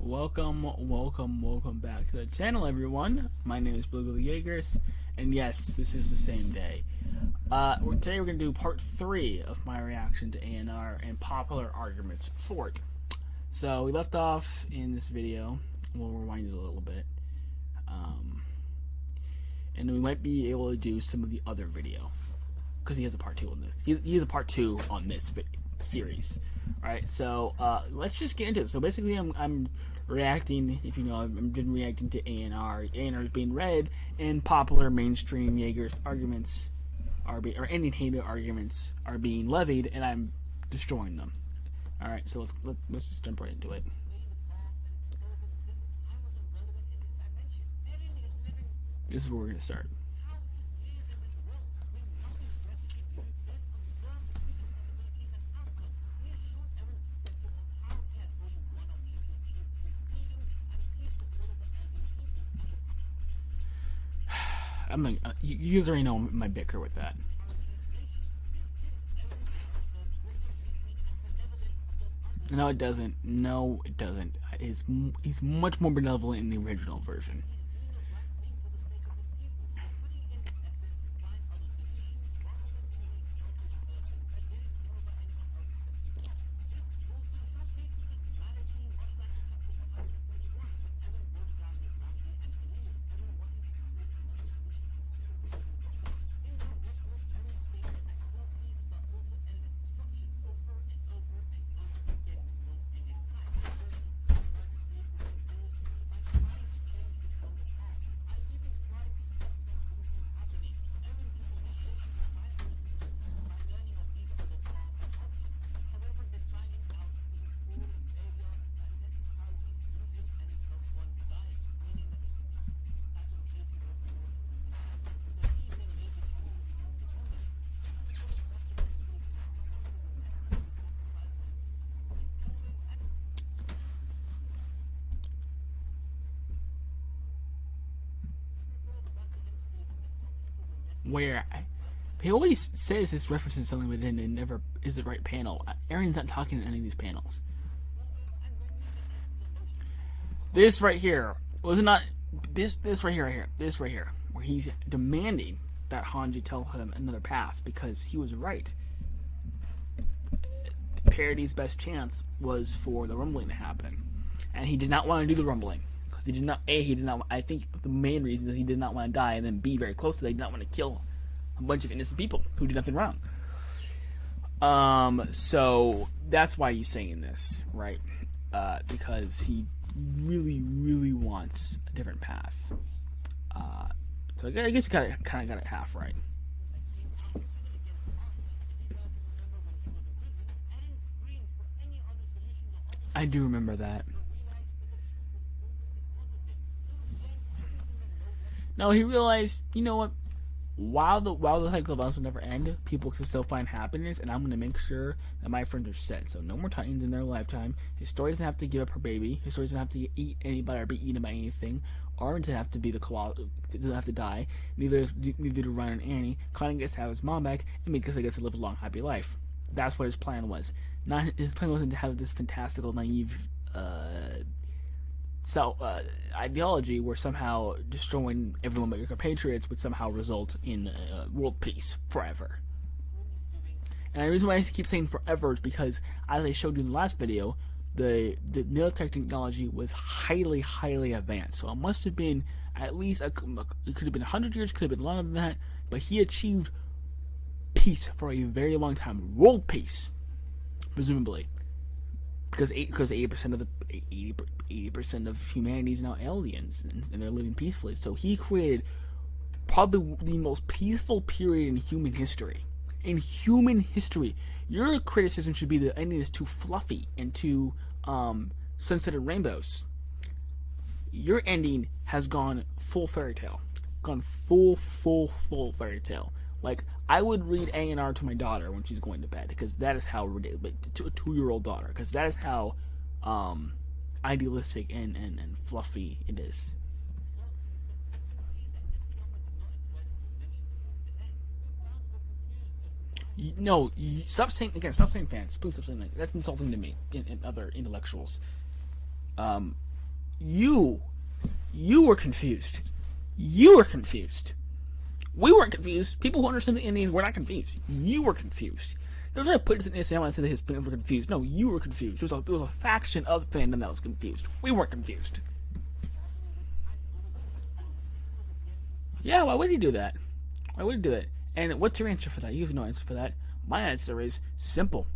Welcome back to the channel, everyone. My name is Blue Jaegers, and yes, this is the same day. Today we're going to do part 3 of my reaction to ANR and popular arguments for it. So we left off in this video. We'll rewind it a little bit. And we might be able to do some of the other video, because he has a part 2 on this. He has a part 2 on this series. Alright, so let's just get into it. So basically I'm reacting, if you know, I'm reacting to ANR. ANR is being read, and popular mainstream Jaegers arguments or ending hater arguments are being levied, and I'm destroying them. Alright, so let's just jump right into it. This is where we're going to start. I'm like, you guys already know my bicker with that. No, it doesn't. No, it doesn't. He's much more benevolent in the original version. Where he always says this references something, but then it never is the right panel. Aaron's not talking in any of these panels. This right here was not this right here, where he's demanding that Hanji tell him another path because he was right. Parody's best chance was for the rumbling to happen, and he did not want to do the rumbling. He did not. I think the main reason is he did not want to die, and then B, very close to that, he did not want to kill a bunch of innocent people who did nothing wrong. So that's why he's saying this, right? Because he really wants a different path. So I guess you kind of got it half right. I do remember that. No, he realized, you know what? While the cycle of violence will never end, people can still find happiness, and I'm going to make sure that my friends are set. So no more Titans in their lifetime. His story doesn't have to give up her baby. His story doesn't have to eat anybody or be eaten by anything. Orange doesn't have to be doesn't have to die. Neither do Ryan and Annie. Connie gets to have his mom back, and Mikasa gets to live a long, happy life. That's what his plan was. His plan wasn't to have this fantastical, naive ideology where somehow destroying everyone but your compatriots would somehow result in world peace forever. And the reason why I keep saying forever is because, as I showed you in the last video, the military technology was highly advanced. So it must have been at least, it could have been 100 years, could have been longer than that, but he achieved peace for a very long time. World peace, presumably. Because 80% of humanity is now aliens, and they're living peacefully. So he created probably the most peaceful period in human history. In human history, your criticism should be the ending is too fluffy and too sunset and rainbows. Your ending has gone full fairy tale, gone full fairy tale. Like, I would read ANR to my daughter when she's going to bed, because that is how ridiculous, to a 2-year-old daughter, because that is how idealistic and fluffy it is. No, stop saying again. Stop saying fans. Please stop saying that. That's insulting to me and other intellectuals. You were confused. You were confused. We weren't confused. People who understand the Indians were not confused. You were confused. They were trying to put this in Instagram and say that his fans were confused. No, you were confused. There was a faction of the fandom that was confused. We weren't confused. Yeah, why would he do that? Why would he do that? And what's your answer for that? You have no answer for that. My answer is simple.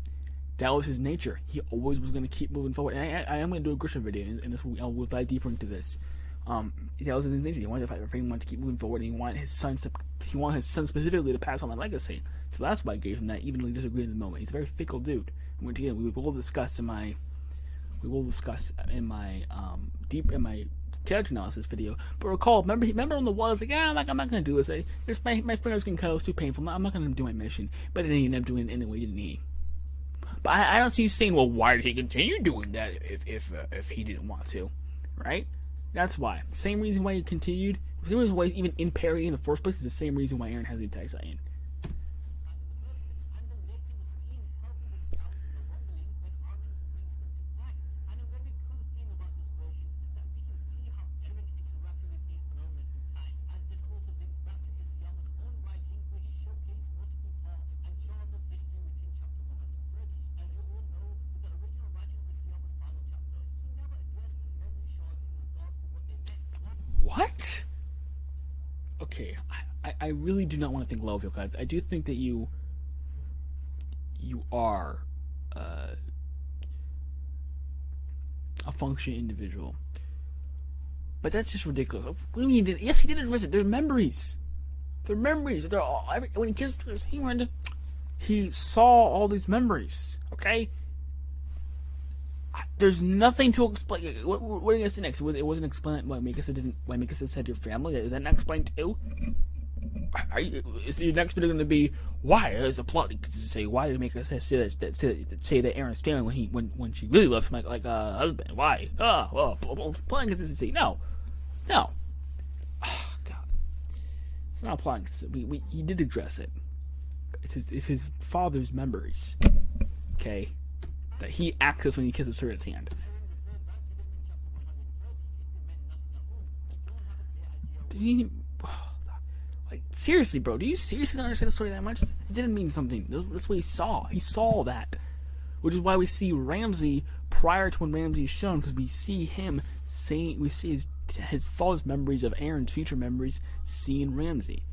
That was his nature. He always was going to keep moving forward. And I am going to do a Grisham video, and this we'll dive deeper into this. That was his nature. He wanted to fight for freedom, he wanted to keep moving forward, and he wanted his son specifically to pass on that legacy. So that's why I gave him that, even though he disagreed in the moment. He's a very fickle dude. And which again, we will discuss in my character analysis video. But recall, remember on the wall, I was like, I'm not gonna do this. My fingers getting cut. It was too painful. I'm not gonna do my mission. But then he ended up doing it anyway, didn't he? But I don't see you saying, well, why did he continue doing that if he didn't want to, right? That's why. Same reason why he continued. The same reason why he's even in parody in the first place is the same reason why Aaron has the attack Titan. What? Okay, I really do not want to think low of you guys. I do think that you are a functioning individual, but that's just ridiculous. What do you mean? Yes, he did address it. They're memories. They're memories. They're all, when he kissed his hand, he saw all these memories. Okay. There's nothing to explain. What are you gonna say next? It wasn't explained. Why Mikasa didn't? Why Mikasa said your family? Is that not explained too? Is your next video going to be why? There's a plot to say why did Mikasa say that Aaron's stealing when she really loves him like a husband? Why? Plot inconsistency. No. Oh God, it's not plot inconsistency. He did address it. It's his father's memories. Okay. That he accessed when he kisses her hand. Like, seriously, bro, do you seriously not understand the story that much? It didn't mean something. That's what he saw. He saw that. Which is why we see Ramsey prior to when Ramsey is shown, because we see him saying, we see his father's memories of Aaron's future memories seeing Ramsey.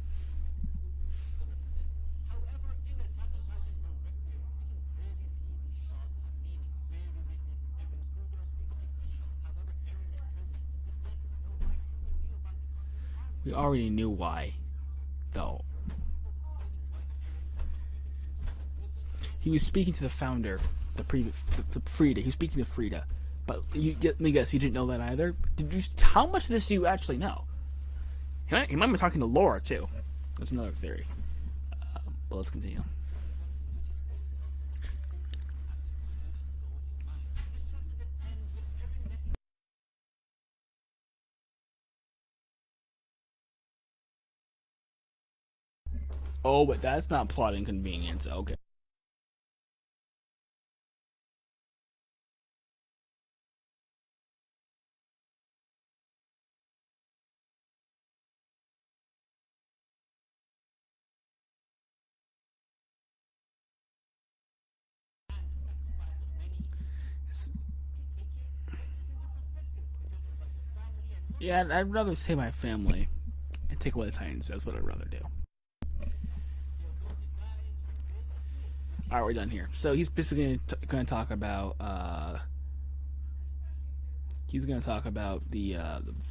We already knew why, though. He was speaking to the founder, the Frida. He was speaking to Frida, but let me guess, you didn't know that either. Did you? How much of this do you actually know? He might be talking to Laura too. That's another theory. But let's continue. Oh, but that's not plot inconvenience. Okay. Yeah, I'd rather say my family and take away the Titans. That's what I'd rather do. Alright, we're done here. So he's basically going to talk about he's going to talk about the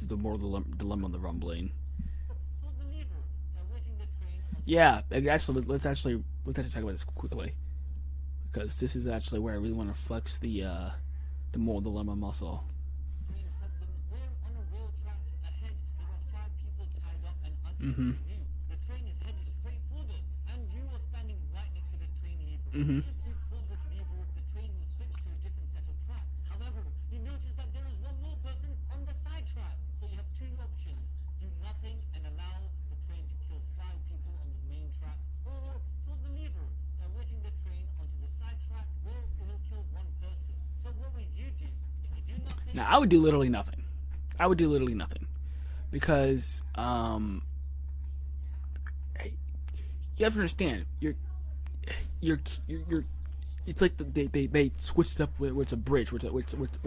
moral dilemma of the rumbling. Yeah, actually, let's actually talk about this quickly, because this is actually where I really want to flex the moral dilemma muscle. Mm-hmm. The train is headed straight for them, and you are standing right next to the train lever. Mm-hmm. If you pull this lever, the train will switch to a different set of tracks. However, you notice that there is one more person on the side track. So you have two options. Do nothing and allow the train to kill 5 people on the main track, or pull the lever, alerting the train onto the side track where it will kill 1 person. So what will you do? If you do nothing... Now, I would do literally nothing. I would do literally nothing, because you have to understand, you're it's like they switched it up where it's a bridge, where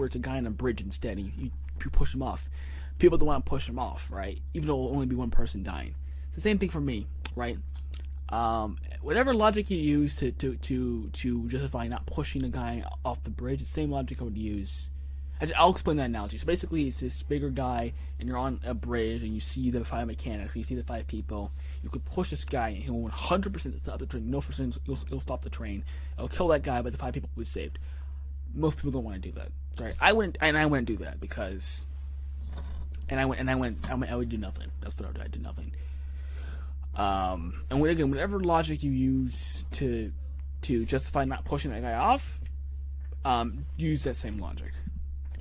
it's a guy on a bridge instead, and you push him off. People don't want to push him off, right? Even though it'll only be one person dying. It's the same thing for me, right? Whatever logic you use to justify not pushing a guy off the bridge, the same logic I would use. I'll explain that analogy. So basically, it's this bigger guy, and you're on a bridge, and you see the 5 mechanics, you see the 5 people. You could push this guy, and he'll 100% stop the train. No percent, you'll stop the train. It'll kill that guy, but the 5 people will be saved. Most people don't want to do that. Right? I wouldn't do that because, I would do nothing. That's what I would do. I'd do nothing. And whatever logic you use to justify not pushing that guy off, use that same logic.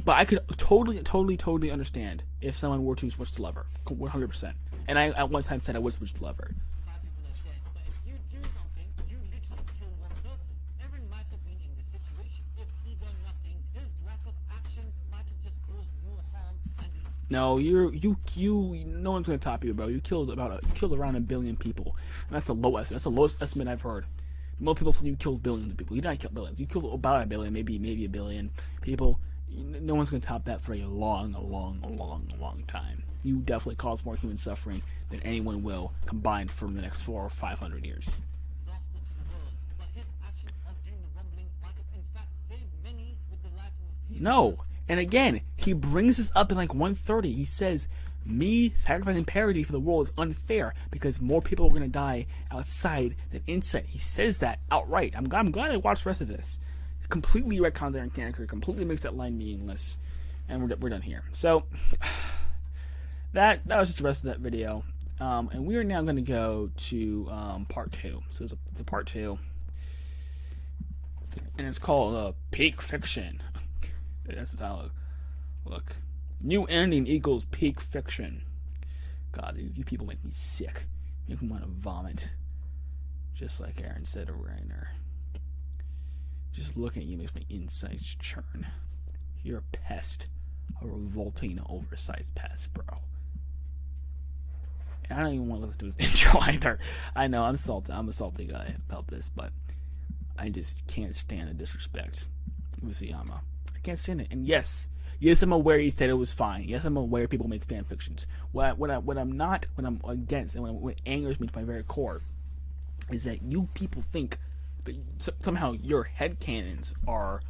But I could totally understand if someone were to switch the lever, 100%. And I at one time said I would switch the lever. No, no one's gonna top you, bro. You killed around 1 billion people, and that's the lowest. That's the lowest estimate I've heard. Most people say you killed billions of people. You didn't kill billions. You killed about 1 billion, maybe 1 billion people. No one's gonna top that for a long time. You definitely caused more human suffering than anyone will combined from the next 400 or 500 years. No. And again, he brings this up in like 130. He says, me sacrificing parity for the world is unfair because more people are going to die outside than inside. He says that outright. I'm glad I watched the rest of this. Completely retcons Aaron character, completely makes that line meaningless. And we're done here. So, that was just the rest of that video. And we are now going to go to part 2. So it's a part 2. And it's called Peak Fiction. That's the title. Look, new ending equals peak fiction. God, you people make me sick. Make me want to vomit. Just like Aaron said over there. Just looking at you makes my insides churn. You're a pest. A revolting, oversized pest, bro. And I don't even want to listen to his intro either. I know, I'm salty. I'm a salty guy about this, but I just can't stand the disrespect of Isayama. I can't stand it. And yes, I'm aware he said it was fine. Yes, I'm aware people make fan fictions. What I'm against, and what angers me to my very core, is that you people think that somehow your headcanons are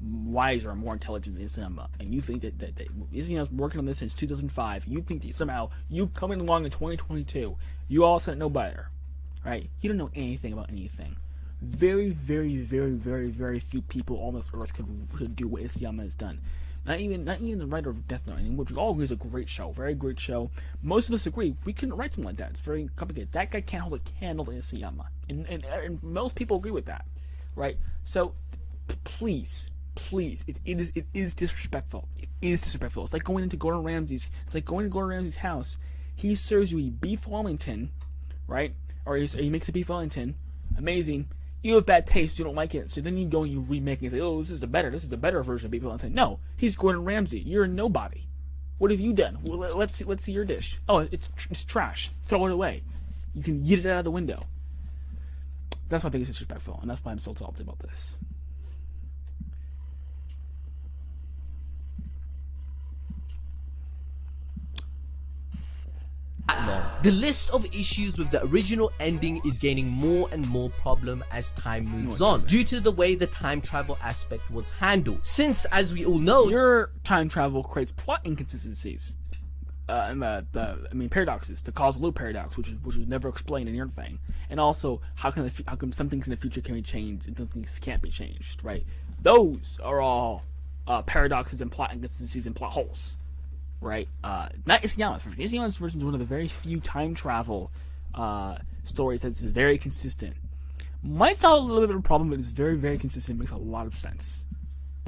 wiser and more intelligent than Isayama, and you think that Isayama's working on this since 2005. You think that somehow you coming along in 2022, you all said no better, right? You don't know anything about anything. Very, very, very, very, very few people on this earth could do what Isayama has done. Not even the writer of Death Note, which we all agree is a great show, very great show. Most of us agree we couldn't write something like that. It's very complicated. That guy can't hold a candle to Isayama, and most people agree with that, right? So please, it is disrespectful. It is disrespectful. It's like going into Gordon Ramsay's. It's like going to Gordon Ramsay's house. He serves you a beef Wellington, right? Or he makes a beef Wellington, amazing. You have bad taste, you don't like it, so then you go and you remake it and say, oh, this is the better version of beef Wellington. No, he's Gordon Ramsay. You're a nobody. What have you done? Well, let's see your dish. Oh, it's trash. Throw it away. You can yeet it out of the window. That's why I think it's disrespectful, and that's why I'm so salty about this. The list of issues with the original ending is gaining more and more problem as time moves on, due to the way the time travel aspect was handled. Since, as we all know, your time travel creates plot inconsistencies. Paradoxes. The causal loop paradox, which was never explained in your thing, and also how come some things in the future can be changed and some things can't be changed, right? Those are all paradoxes and plot inconsistencies and plot holes. Right, not Isayama's version. Isayama's version is one of the very few time travel stories that's very consistent. Might sound a little bit of a problem, but it's very, very consistent. It makes a lot of sense.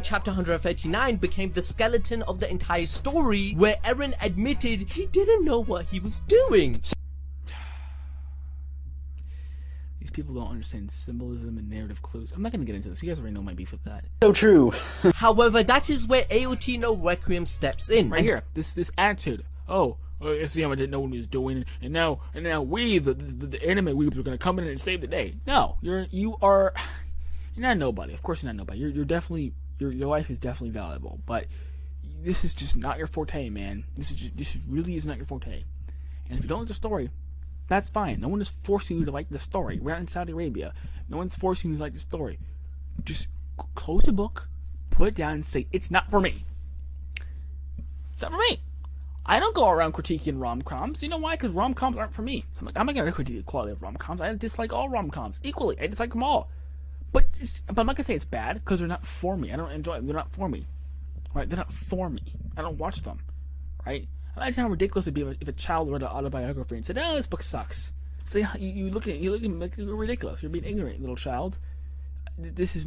Chapter 139 became the skeleton of the entire story, where Eren admitted he didn't know what he was doing. people don't understand symbolism and narrative clues. I'm not gonna get into this. You guys already know my beef with that. So true. However, that is where AOT No Requiem steps in. Right here, this attitude. Oh, SCM, I didn't know what he was doing, and now we, the anime weebs, are gonna come in and save the day. No, you're not nobody. Of course, you're not nobody. You're definitely your life is definitely valuable, but this is just not your forte, man. This really is not your forte. And if you don't like the story, that's fine. No one is forcing you to like the story. We're not in Saudi Arabia. No one's forcing you to like the story. Just close the book, put it down, and say, it's not for me. It's not for me. I don't go around critiquing rom-coms. You know why? Because rom-coms aren't for me. So I'm not going to critique the quality of rom-coms. I dislike all rom-coms equally. I dislike them all. But I'm not going to say it's bad because they're not for me. I don't enjoy them. They're not for me. Right? They're not for me. I don't watch them. Right? Imagine how ridiculous it would be if a child read an autobiography and said, "Oh, this book sucks." So you look at you're ridiculous. You're being ignorant, little child. This is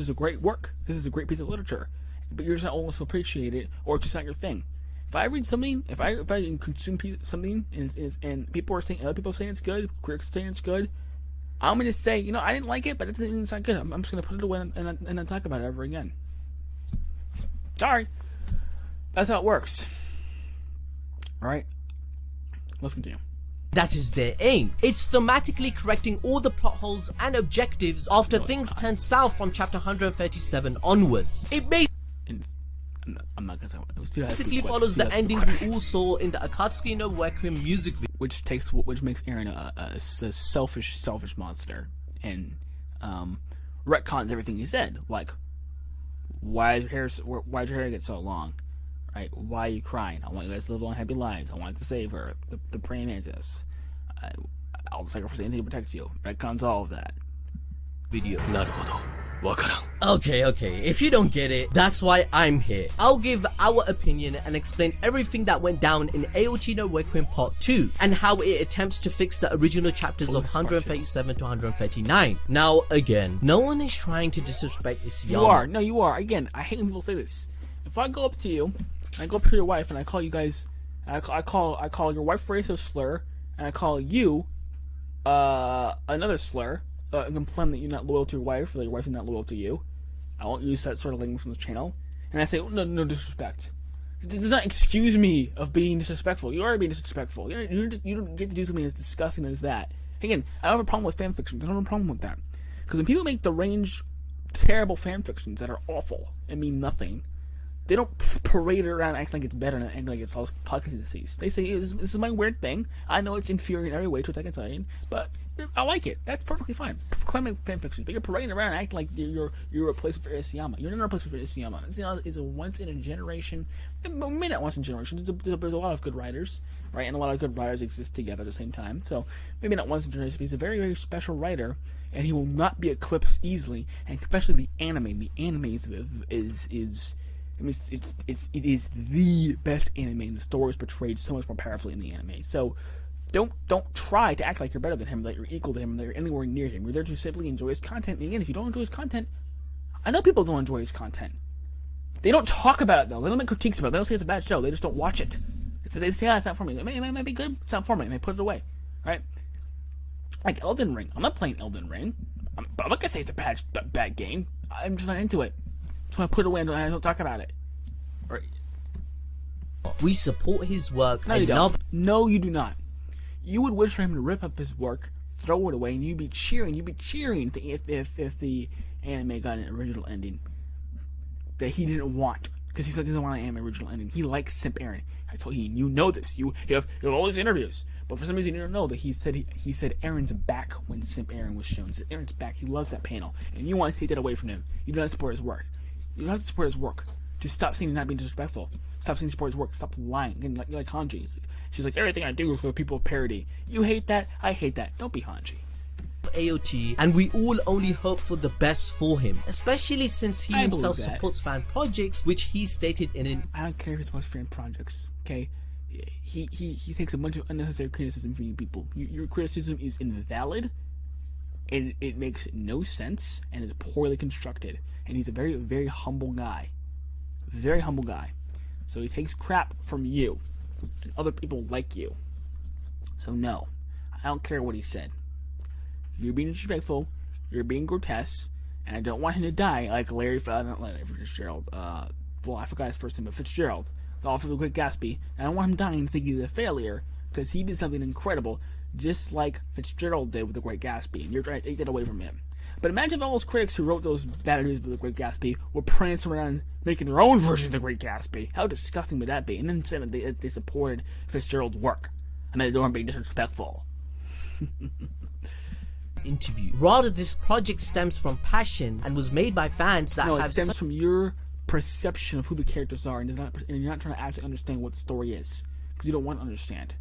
a great work. This is a great piece of literature. But you're just not almost appreciate it, or it's just not your thing. If I read something, if I consume something, and people are saying, other people are saying it's good, critics are saying it's good, I'm gonna say, I didn't like it, but it's not good. I'm just gonna put it away and not talk about it ever again. Sorry, that's how it works. All right, let's continue. That is their aim. It's thematically correcting all the plot holes and objectives after things turn south from chapter 137 onwards. It I'm not gonna basically follows the ending we all saw in the Akatsuki no Requiem music video, which makes Eren a selfish monster, and retcons everything he said. Like, why'd your hair get so long? Right? Why are you crying? I want you guys to live long, happy lives. I want to save her. The praying mantis. I'll sacrifice anything to protect you. Retcons all of that. video. Okay, if you don't get it, that's why I'm here. I'll give our opinion and explain everything that went down in AOT no Requiem Part 2 and how it attempts to fix the original chapters of 137 to 139. Now, again, no one is trying to disrespect Isayama. You are. No, you are. Again, I hate when people say this. If I go up to you, I go up to your wife, and I call you guys, I call your wife a racist slur, and I call you another slur, and complain that you're not loyal to your wife, or that your wife is not loyal to you. I won't use that sort of language on this channel. And I say, oh, no disrespect. It does not excuse me of being disrespectful. You are being disrespectful. You don't get to do something as disgusting as that. Again, I don't have a problem with fanfiction. I don't have a problem with that. Because when people make deranged, terrible fanfictions that are awful and mean nothing, they don't parade it around acting like it's better and acting like it's all consistencies. They say, this is my weird thing. I know it's inferior in every way to Attack on Titan, but I like it. That's perfectly fine. Claim fanfiction. But you're parading around acting like you're a replacement for Isayama. You're not a replacement for Isayama. Isayama is a once in a generation, maybe not once in a generation. There's a lot of good writers, right? And a lot of good writers exist together at the same time. So maybe not once in a generation, but he's a very, very special writer, and he will not be eclipsed easily. And especially the anime. The anime is I mean, it is the best anime, and the story is portrayed so much more powerfully in the anime. So don't try to act like you're better than him, that you're equal to him, that you're anywhere near him. You're there to simply enjoy his content. And again, if you don't enjoy his content, I know people don't enjoy his content. They don't talk about it though. They don't make critiques about it. They don't say it's a bad show. They just don't watch it. They say, it's not for me. It might be good. It's not for me. And they put it away, right? Like Elden Ring. I'm not playing Elden Ring. I'm not gonna say it's a bad game. I'm just not into it. So I put it away and I don't talk about it. Right. We support his work. No, you don't. No, you do not. You would wish for him to rip up his work, throw it away, and you'd be cheering. You'd be cheering if the anime got an original ending that he didn't want, because he said he doesn't want an anime original ending. He likes Simp Eren. I told you, you know this. You have all these interviews, but for some reason you don't know that he said Eren's back when Simp Eren was shown. He said Eren's back. He loves that panel, and you want to take that away from him. You do not support his work. You don't have to support his work. Just stop saying he's not being disrespectful. Stop saying support his work. Stop lying. Again, you're like Hanji. She's like, everything I do is for people of parody. You hate that. I hate that. Don't be Hanji. AOT, and we all only hope for the best for him, especially since he himself supports fan projects, which he stated in an I don't care if it's most fan projects, okay? He takes a bunch of unnecessary criticism from you people. Your criticism is invalid, and it makes no sense, and is poorly constructed. And he's a very, very humble guy. Very humble guy. So he takes crap from you, and other people like you. So no, I don't care what he said. You're being disrespectful. You're being grotesque. And I don't want him to die like not Larry Fitzgerald. Well, I forgot his first name, but Fitzgerald, the author of The Great Gatsby. I don't want him dying thinking he's a failure because he did something incredible, just like Fitzgerald did with The Great Gatsby. And you're trying to take that away from him. But imagine if all those critics who wrote those bad reviews of The Great Gatsby were prancing around making their own version of The Great Gatsby. How disgusting would that be? And then saying that they supported Fitzgerald's work. I mean, they weren't being disrespectful. Interview. Rather, this project stems from passion and was made by fans that it stems from your perception of who the characters are, and you're not trying to actually understand what the story is because you don't want to understand.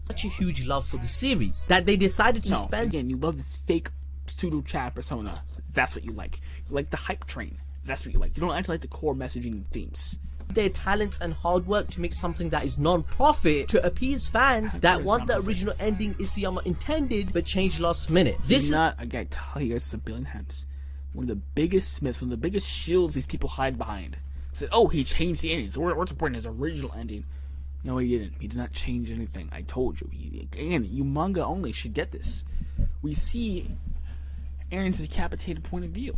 Such a huge love for the series that they decided to spend. Again, you love this fake pseudo chat persona. That's what you like. You like the hype train. That's what you like. You don't actually like the core messaging and themes. Their talents and hard work to make something that is non-profit to appease fans that want the original ending Isayama intended but changed last minute. This is not, I gotta tell you guys a billion times, one of the biggest myths, one of the biggest shields these people hide behind. Said, oh, he changed the ending, so we're supporting his original ending. No, he didn't. He did not change anything. I told you. Again, you manga only should get this. We see Aaron's decapitated point of view.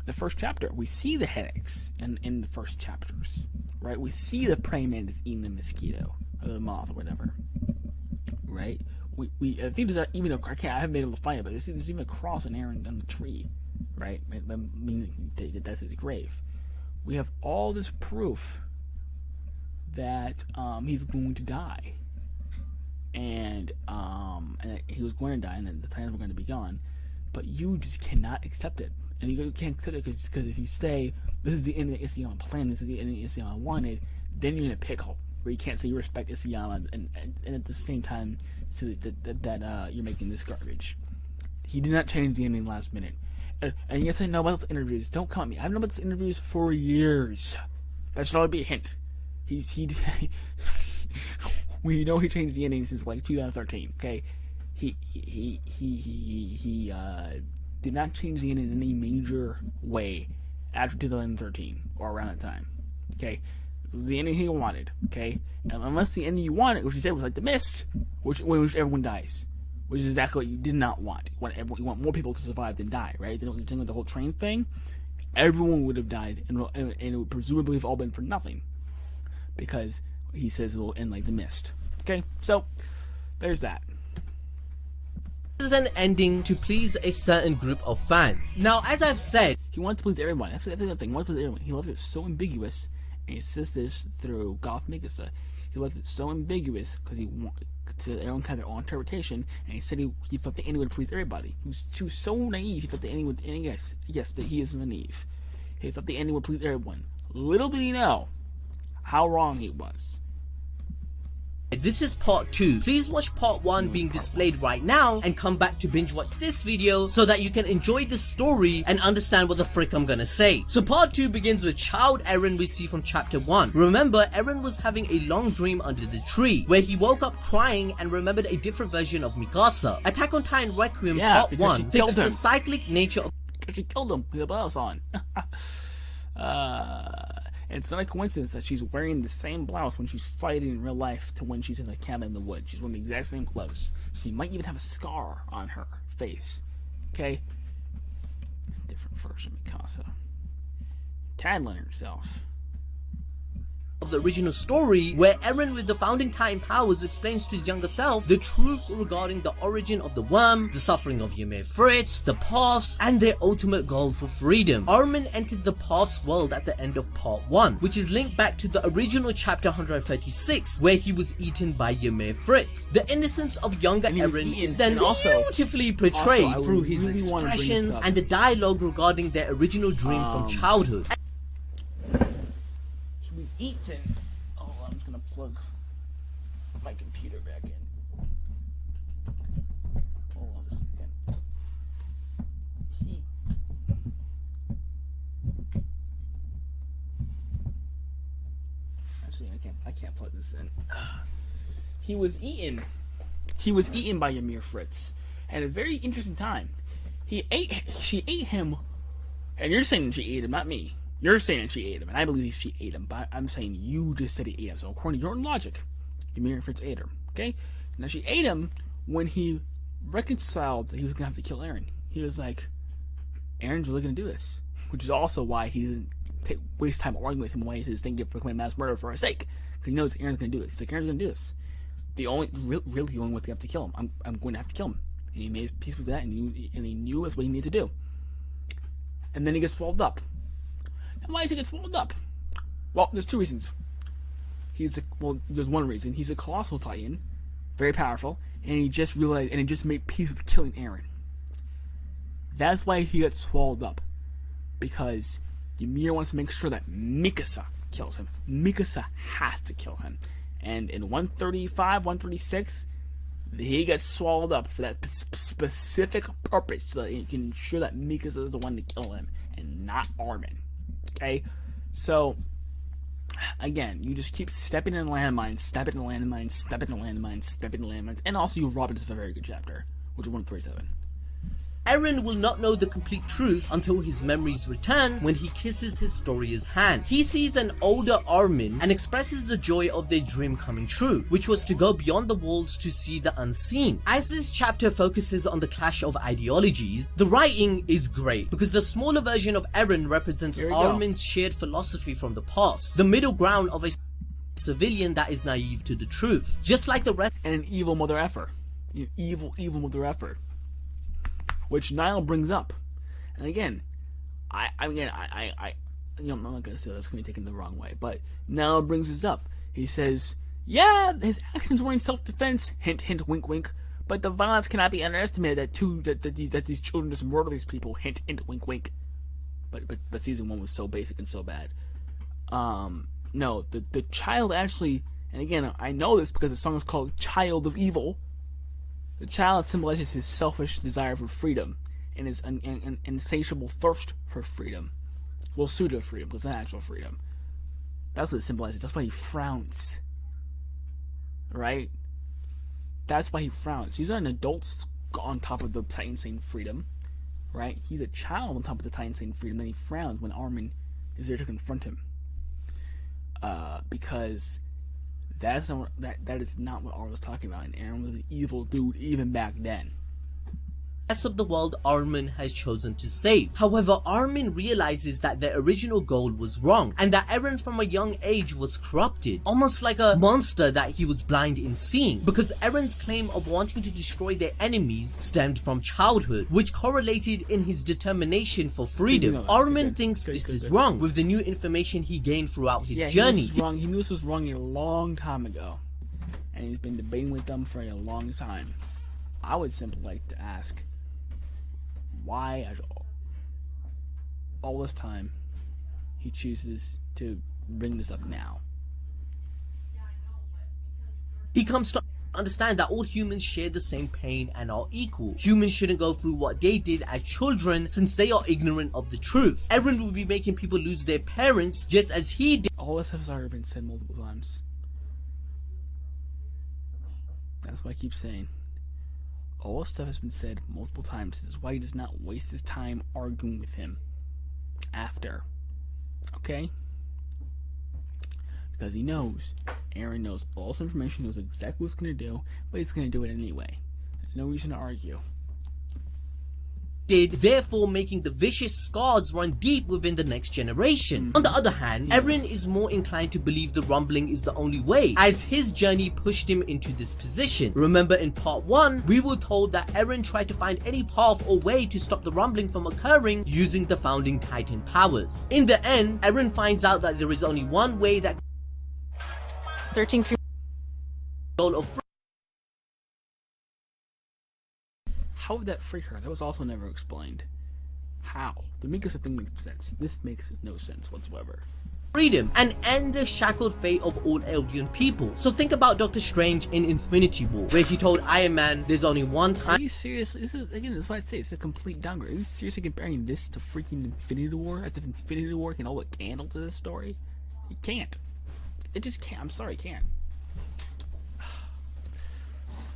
The first chapter, we see the headaches in the first chapters, right? We see the praying mantis eating the mosquito or the moth or whatever, right? I think there's even I haven't been able to find it, but there's even a cross on Aaron on the tree, right? I mean, that's his grave. We have all this proof that he's going to die, and he was going to die, and then the plans were going to be gone, but you just cannot accept it. And you can't accept it because if you say, this is the end of the Isayama plan, this is the end of the Isayama wanted, then you're in a pickle where you can't say you respect Isayama and at the same time say that you're making this garbage. He did not change the ending last minute. And yes, I know about those interviews. Don't come at me. I've known about those interviews for years. That should always be a hint. We know he changed the ending since like 2013. Okay, he did not change the ending in any major way after 2013 or around that time. Okay, it was the ending he wanted. Okay, and unless the ending you wanted, which he said was like The Mist, which everyone dies, which is exactly what you did not want. You want more people to survive than die, right? Then what you're the whole train thing, everyone would have died, and it would presumably have all been for nothing, because he says it will end like The Mist. Okay, so there's that. This is an ending to please a certain group of fans. Now, as I've said, he wanted to please everyone. That's the other thing. He wanted to please everyone. He left it so ambiguous, and he says this through Goth Mikasa. He left it so ambiguous because he wanted to everyone had their own interpretation, and he said he thought the ending would please everybody. He was so naive. He thought the ending would. And yes, that he is naive. He thought the ending would please everyone. Little did he know how wrong he was. This is part 2. Please watch part 1 being displayed right now and come back to binge watch this video so that you can enjoy the story and understand what the frick I'm gonna say. So part 2 begins with child Eren we see from chapter 1. Remember, Eren was having a long dream under the tree where he woke up crying and remembered a different version of Mikasa. Attack on Titan Requiem part 1 fixed the cyclic nature of... Because she killed him with a blouse on. It's not a coincidence that she's wearing the same blouse when she's fighting in real life to when she's in the cabin in the woods. She's wearing the exact same clothes. She might even have a scar on her face. Okay? Different version of Mikasa. Tattling herself. Of the original story, where Eren with the founding Titan powers explains to his younger self the truth regarding the origin of the worm, the suffering of Ymir Fritz, the paths, and their ultimate goal for freedom. Armin entered the paths world at the end of part 1, which is linked back to the original chapter 136, where he was eaten by Ymir Fritz. The innocence of younger Eren is then beautifully portrayed through his expressions and the dialogue regarding their original dream from childhood. Eaten. Oh, I'm just gonna plug my computer back in. Hold on a second. Actually, I can't plug this in. He was eaten. He was eaten by Ymir Fritz at a very interesting time. She ate him, and you're saying she ate him, not me. You're saying she ate him, and I believe she ate him, but I'm saying you just said he ate him. So according to your own logic, Ymir Fritz ate her. Okay? Now she ate him when he reconciled that he was gonna have to kill Eren. He was like, Eren's really gonna do this, which is also why he didn't waste time arguing with him why he's thinking for committing mass murder for his sake, because he knows Eren's gonna do this. He's like, Eren's gonna do this. The only really the only way to have to kill him. I'm going to have to kill him. And he made his peace with that, and he knew that's what he needed to do. And then he gets swallowed up. And why does he get swallowed up? Well, there's two reasons. There's one reason. He's a colossal titan, very powerful, and he just realized, and he just made peace with killing Eren. That's why he got swallowed up, because Ymir wants to make sure that Mikasa kills him. Mikasa has to kill him. And in 135, 136, he gets swallowed up for that specific purpose, so that he can ensure that Mikasa is the one to kill him, and not Armin. Okay? So, again, you just keep stepping in landmines, stepping in landmines, stepping in landmines, stepping in landmines, and also you robbed us of a very good chapter, which is 137. Eren will not know the complete truth until his memories return when he kisses Historia's hand. He sees an older Armin and expresses the joy of their dream coming true, which was to go beyond the walls to see the unseen. As this chapter focuses on the clash of ideologies, the writing is great because the smaller version of Eren represents Armin's shared philosophy from the past, the middle ground of a civilian that is naive to the truth, just like the rest, and an evil mother effer. An evil mother effer. Which Niall brings up, and again, I'm not gonna say that's gonna be taken the wrong way, but Niall brings this up. He says, "Yeah, his actions were in self-defense. Hint, hint, wink, wink. But the violence cannot be underestimated. That these children just murder these people. Hint, hint, wink, wink. But season 1 was so basic and so bad. No, the child actually, and again, I know this because the song is called "Child of Evil." The child symbolizes his selfish desire for freedom and his insatiable thirst for freedom. Well, pseudo-freedom, because it's not actual freedom. That's what it symbolizes. That's why he frowns. Right? That's why he frowns. He's not an adult on top of the Titan saying freedom. Right? He's a child on top of the Titan saying freedom. Then he frowns when Armin is there to confront him. Because that is not what Armin was talking about, and Eren was an evil dude even back then. Rest of the world Armin has chosen to save. However, Armin realizes that their original goal was wrong, and that Eren from a young age was corrupted, almost like a monster that he was blind in seeing, because Eren's claim of wanting to destroy their enemies stemmed from childhood, which correlated in his determination for freedom. Armin thinks this is wrong, with the new information he gained throughout his journey. He knew this was wrong a long time ago, and he's been debating with them for a long time. I would simply like to ask, why all this time he chooses to bring this up now? He comes to understand that all humans share the same pain and are equal. Humans shouldn't go through what they did as children since they are ignorant of the truth. Eren will be making people lose their parents just as he did. All this has already been said multiple times. That's why I keep saying. All this stuff has been said multiple times. This is why he does not waste his time arguing with him after. Okay? Because he knows. Eren knows all this information, knows exactly what he's going to do, but he's going to do it anyway. There's no reason to argue. Therefore making the vicious scars run deep within the next generation. On the other hand, Eren is more inclined to believe the rumbling is the only way, as his journey pushed him into this position. Remember in part 1, we were told that Eren tried to find any path or way to stop the rumbling from occurring using the founding Titan powers. In the end, Eren finds out that there is only one way that searching for goal of How would that freak her? That was also never explained. How? The Mikasa thing makes sense. This makes no sense whatsoever. freedom and end the shackled fate of all Eldian people. So think about Doctor Strange in Infinity War, where he told Iron Man there's only one time. Are you serious? This is, again, that's why I say it's a complete downgrade. Are you seriously comparing this to freaking Infinity War? As if Infinity War can hold a candle to this story? You can't. It just can't. I'm sorry, it can't.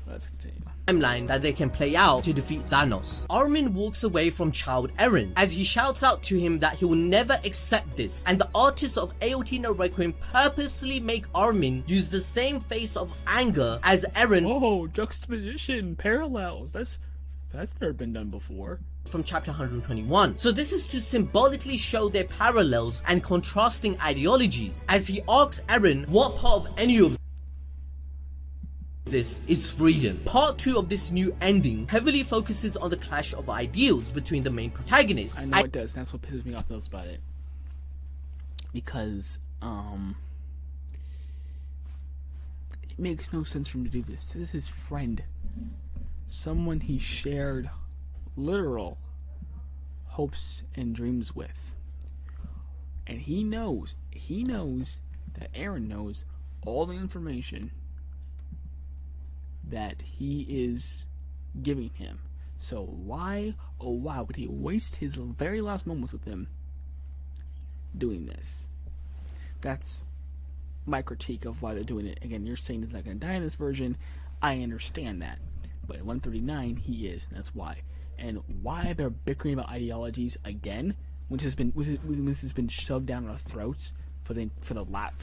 Let's continue. Timeline that they can play out to defeat Thanos. Armin walks away from child Eren as he shouts out to him that he will never accept this, and the artists of AOT No Requiem purposely make Armin use the same face of anger as Eren. Oh, juxtaposition, parallels. That's never been done before. From chapter 121. So this is to symbolically show their parallels and contrasting ideologies, as he asks Eren what part of any of this is freedom. Part 2 of this new ending heavily focuses on the clash of ideals between the main protagonists. I know it does, and that's what pisses me off most about it. Because, it makes no sense for him to do this. This is his friend. Someone he shared literal hopes and dreams with. And he knows that Eren knows all the information that he is giving him. So why, oh why would he waste his very last moments with him doing this? That's my critique of why they're doing it. Again, you're saying he's not going to die in this version. I understand that. But in 139, he is. That's why. And why they're bickering about ideologies again, when this has been shoved down our throats for the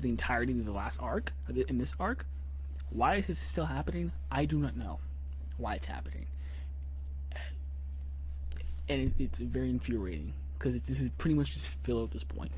entirety of the last arc, in this arc. Why is this still happening? I do not know why it's happening. And it's very infuriating, because this is pretty much just filler at this point,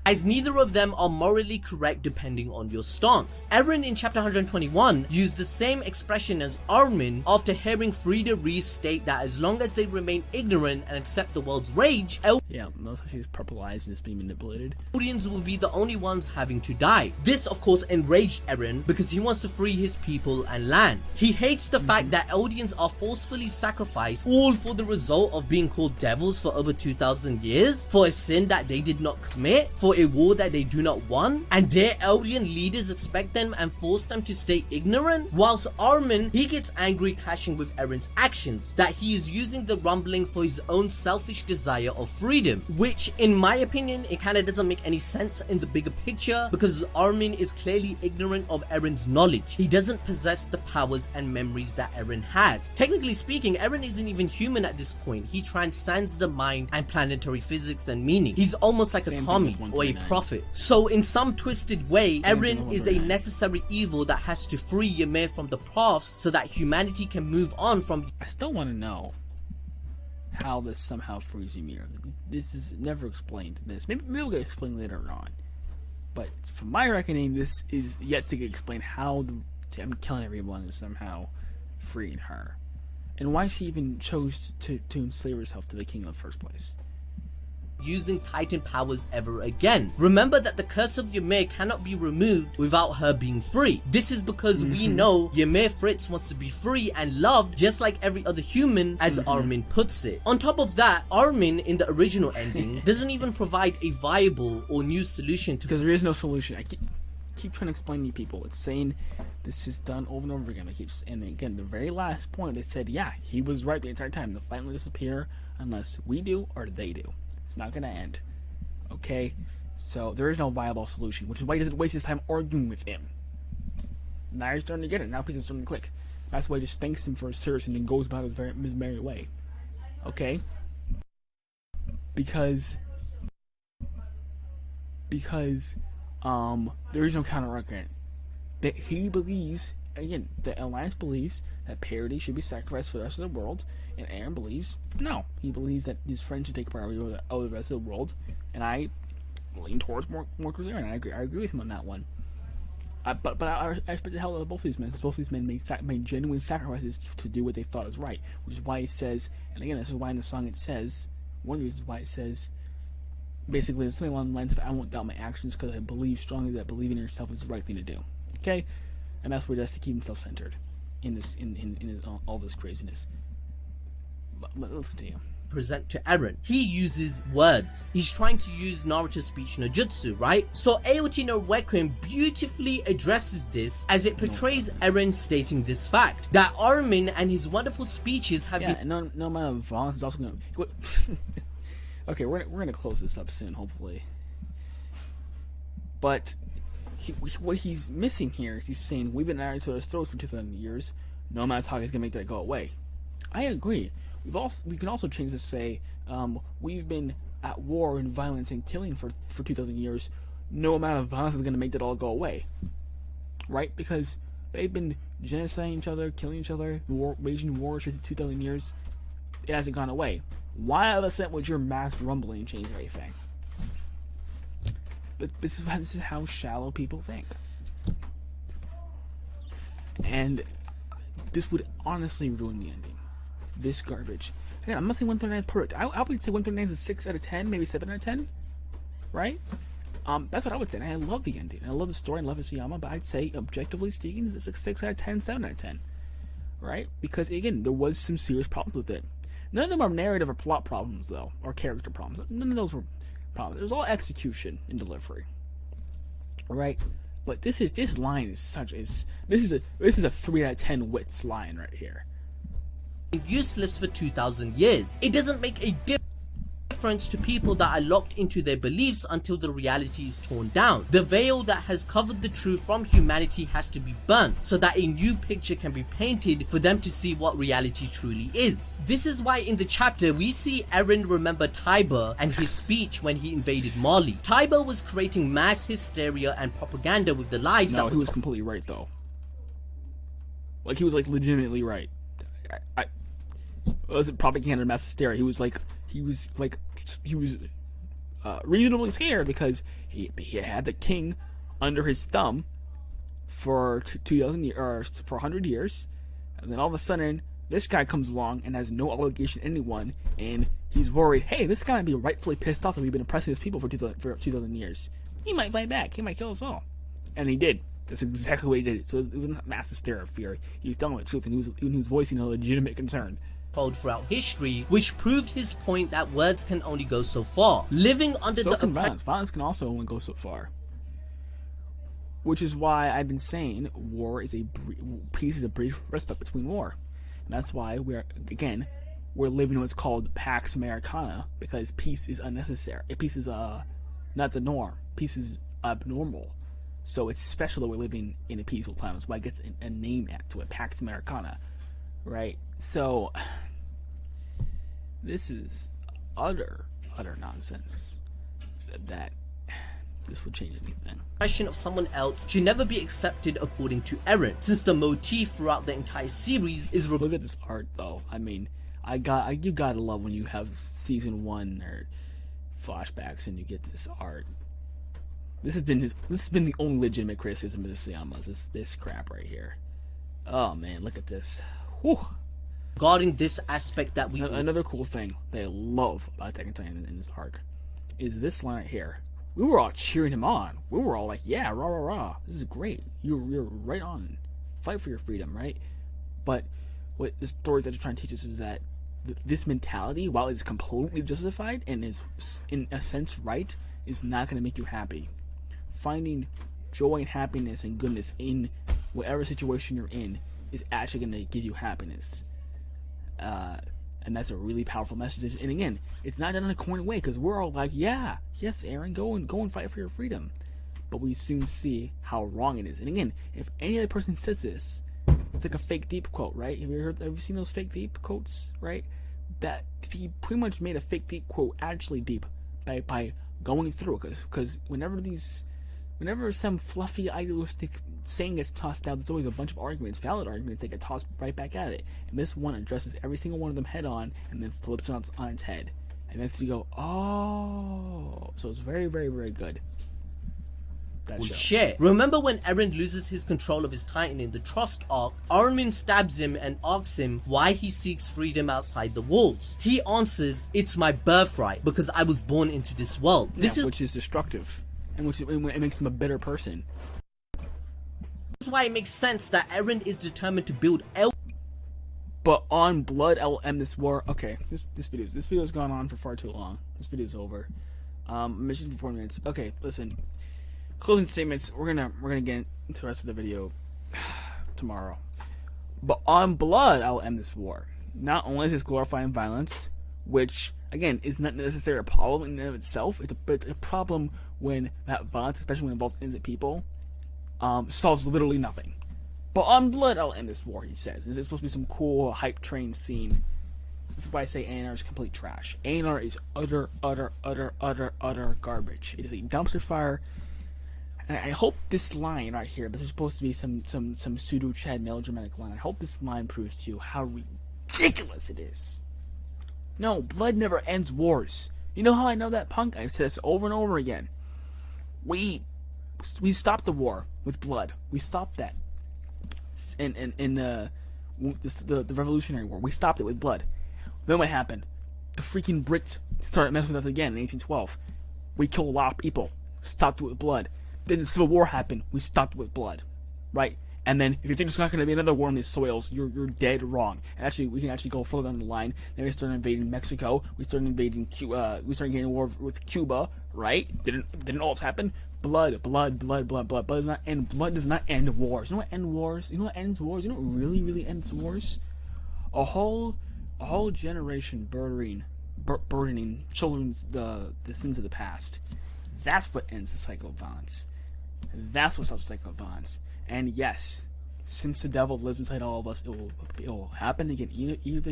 as neither of them are morally correct depending on your stance. Eren in chapter 121 used the same expression as Armin after hearing Frieda restate that as long as they remain ignorant and accept the world's rage, yeah, notice how she was purple eyes and is being manipulated. Eldians will be the only ones having to die. This of course enraged Eren because he wants to free his people and land. He hates the fact that Eldians are forcefully sacrificed, all for the result of being called devils for over 2,000 years, for a sin that they did not commit, for a war that they do not want, and their Eldian leaders expect them and force them to stay ignorant. Whilst Armin, he gets angry clashing with Eren's actions, that he is using the rumbling for his own selfish desire of freedom, which in my opinion it kind of doesn't make any sense in the bigger picture, because Armin is clearly ignorant of Eren's knowledge. He doesn't possess the powers and memories that Eren has. Technically speaking, Eren isn't even human at this point. He transcends the mind and planetary physics and meaning. He's almost like a commie or a prophet. So in some twisted way, Eren is a necessary evil that has to free Ymir from the Profs so that humanity can move on from. I still want to know how this somehow frees Ymir. This is never explained. Maybe we'll get explained later on. But from my reckoning, this is yet to get explained how I'm killing everyone is somehow freeing her. And why she even chose to enslave herself to the king in the first place. Using Titan powers ever again. Remember that the curse of Ymir cannot be removed without her being free. This is because we know Ymir Fritz wants to be free and loved just like every other human, as Armin puts it. On top of that, Armin in the original ending doesn't even provide a viable or new solution to, because there is no solution. I keep trying to explain to you people. It's saying this is done over and over again. And again, the very last point, they said, yeah, he was right the entire time. The fight will disappear unless we do or they do. It's not gonna end. Okay? So there is no viable solution, which is why he doesn't waste his time arguing with him. Now he's starting to get it. Now he's starting to click. That's why he just thanks him for his service and then goes about his merry way. Okay? Because there is no counter argument. That he believes, again, the Alliance believes that Parity should be sacrificed for the rest of the world, and Eren believes no. He believes that his friends should take priority over the rest of the world, and I lean towards more towards Eren. I agree with him on that one. But I respect the hell out of both of these men, because both of these men made genuine sacrifices to do what they thought was right, which is why he says, and again, this is why in the song it says, one of the reasons why it says, basically, it's something along the lines of, I won't doubt my actions because I believe strongly that believing in yourself is the right thing to do. Okay? And that's where he does to keep himself centered in this, in all this craziness. But let's continue. Present to Eren. He uses words. He's trying to use Naruto's speech no jutsu, right? So AOT no Requiem beautifully addresses this as it portrays Eren stating this fact, that Armin and his wonderful speeches have been... and no amount of violence is also going to... Okay, we're gonna close this up soon, hopefully. But what he's missing here is he's saying we've been at each other's throats for 2,000 years. No amount of talk is gonna make that go away. I agree. We can also change this to say we've been at war and violence and killing for 2,000 years. No amount of violence is gonna make that all go away, right? Because they've been genociding each other, killing each other, waging wars for 2,000 years. It hasn't gone away. Why all of a sudden would your mass rumbling change anything? But this is how shallow people think. And this would honestly ruin the ending. This garbage. Again, I'm not saying 139 is perfect. I would say 139 is a 6 out of 10, maybe 7 out of 10. Right? That's what I would say. And I love the ending. I love the story. I love Isayama. But I'd say, objectively speaking, it's a 6 out of 10, 7 out of 10. Right? Because, again, there was some serious problems with it. None of them are narrative or plot problems, though. Or character problems. None of those were problems. It was all execution and delivery. Right? But this line is this is a 3 out of 10 wits line right here. Useless for 2,000 years. It doesn't make a difference to people that are locked into their beliefs until the reality is torn down. The veil that has covered the truth from humanity has to be burnt so that a new picture can be painted for them to see what reality truly is. This is why in the chapter we see Eren remember Tiber and his speech when he invaded Mali. Tiber was creating mass hysteria and propaganda with the lies that he was completely right though. Like he was like legitimately right. It wasn't propaganda and mass hysteria. He was reasonably scared because he had the king under his thumb for 2,000 years, or for 100 years, and then all of a sudden this guy comes along and has no obligation to anyone, and he's worried. Hey, this guy might be rightfully pissed off that we've been oppressing his people for 2,000 years. He might fight back. He might kill us all, and he did. That's exactly what he did. So it was not mass hysteria of fear. He was telling the truth, and he was voicing a legitimate concern throughout history, which proved his point that words can only go so far. Living under violence can also only go so far. Which is why I've been saying war is peace is a brief respite between war. And that's why we're living what's called Pax Americana, because peace is unnecessary. Peace is not the norm. Peace is abnormal. So it's special that we're living in a peaceful time. That's why it gets a name to it, Pax Americana. Right? So this is utter nonsense that this would change anything. Question of someone else should never be accepted according to Eren, since the motif throughout the entire series is look at this art though. I mean, you gotta love when you have season 1 or flashbacks and you get this art. This has been the only legitimate criticism of Isayama's, this crap right here. Oh man, look at this. Whew. Regarding this aspect that another cool thing that I love about Attack on Titan in this arc is this line right here. We were all cheering him on. We were all like, yeah, rah rah rah. This is great. You're right on. Fight for your freedom, right? But what the stories that are trying to teach us is that this mentality, while it's completely justified and is in a sense right, is not going to make you happy. Finding joy and happiness and goodness in whatever situation you're in is actually going to give you happiness. And that's a really powerful message. And again, it's not done in a corny way, because we're all like, yeah, yes, Eren, go and fight for your freedom. But we soon see how wrong it is. And again, if any other person says this, it's like a fake deep quote, right? Have you seen those fake deep quotes, right? That he pretty much made a fake deep quote actually deep by going through it, because whenever some fluffy idealistic saying gets tossed out, there's always a bunch of arguments, valid arguments, that get tossed right back at it. And this one addresses every single one of them head on and then flips it on its head. And then you go, oh. So it's very, very, very good. Shit. Remember when Eren loses his control of his Titan in the Trust arc? Armin stabs him and asks him why he seeks freedom outside the walls. He answers, it's my birthright, because I was born into this world. Which is destructive. And it makes him a better person. This is why it makes sense that Eren is determined to build But on blood, I will end this war. Okay, this video's gone on for far too long. This video's over. Mission for 4 minutes. Okay, listen. Closing statements. We're gonna get into the rest of the video tomorrow. But on blood, I will end this war. Not only is this glorifying violence, which again is not necessarily a problem in and of itself. It's a problem when that violence, especially when it involves innocent people, solves literally nothing. But on blood, I'll end this war, he says. It's supposed to be some cool hype train scene. This is why I say ANR is complete trash. ANR is utter garbage. It is a dumpster fire. And I hope this line right here, this is supposed to be some pseudo Chad melodramatic line. I hope this line proves to you how ridiculous it is. No, blood never ends wars. You know how I know that, punk? I've said this over and over again. We stopped the war with blood. We stopped that. In the Revolutionary War, we stopped it with blood. Then what happened? The freaking Brits started messing with us again in 1812. We killed a lot of people. Stopped it with blood. Then the Civil War happened. We stopped it with blood, right? And then if you think there's not going to be another war on these soils, you're dead wrong. And actually, we can actually go further down the line. Then we started invading Mexico. We started invading Cuba. We started getting a war with Cuba, right? Didn't all this happen? Blood does not end. Blood does not end wars. You know what ends wars? You know what ends wars? You know what really ends wars? A whole generation burdening children's the sins of the past. That's what ends the cycle of violence. That's what stops the cycle of violence. And yes, since the devil lives inside all of us, it will happen again. Even if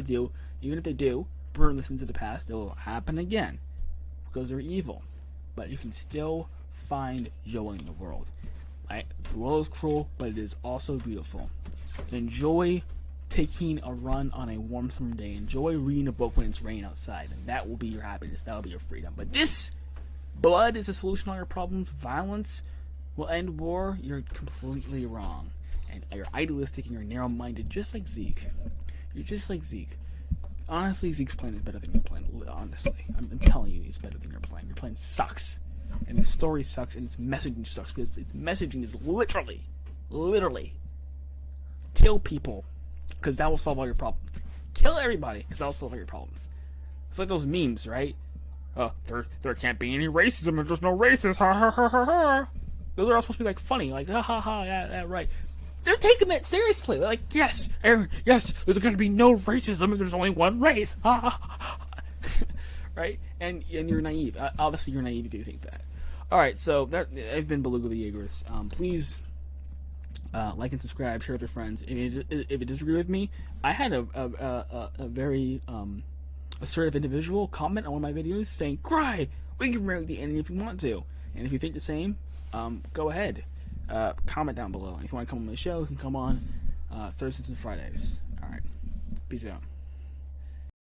they do burn the sins of the past, it will happen again because they're evil. But you can still find joy in the world. Right? The world is cruel, but it is also beautiful. Enjoy taking a run on a warm summer day. Enjoy reading a book when it's raining outside, and that will be your happiness. That will be your freedom. But this blood is a solution to all your problems. Violence will end war. You're completely wrong, and you're idealistic and you're narrow-minded, just like Zeke. You're just like Zeke. Honestly, Zeke's plan is better than your plan. Honestly, I'm telling you, it's better than your plan. Your plan sucks, and the story sucks, and its messaging sucks because its messaging is literally kill people, because that will solve all your problems. Kill everybody, because that will solve all your problems. It's like those memes, right? There can't be any racism if there's no racists. Ha ha ha ha ha. Those are all supposed to be like funny, like ha ha ha, yeah, right. They're taking that seriously. They're like, yes, Aaron, yes, there's going to be no racism if there's only one race. Ha ha ha. Right? And you're naive. Obviously, you're naive if you think that. All right, so I've been Beluga the Jaegers. Please like and subscribe, share with your friends. If you disagree with me, I had a very assertive individual comment on one of my videos saying, "Cry, we can remake the ending if you want to." And if you think the same, go ahead. Comment down below. And if you want to come on my show, you can come on Thursdays and Fridays. All right, peace out.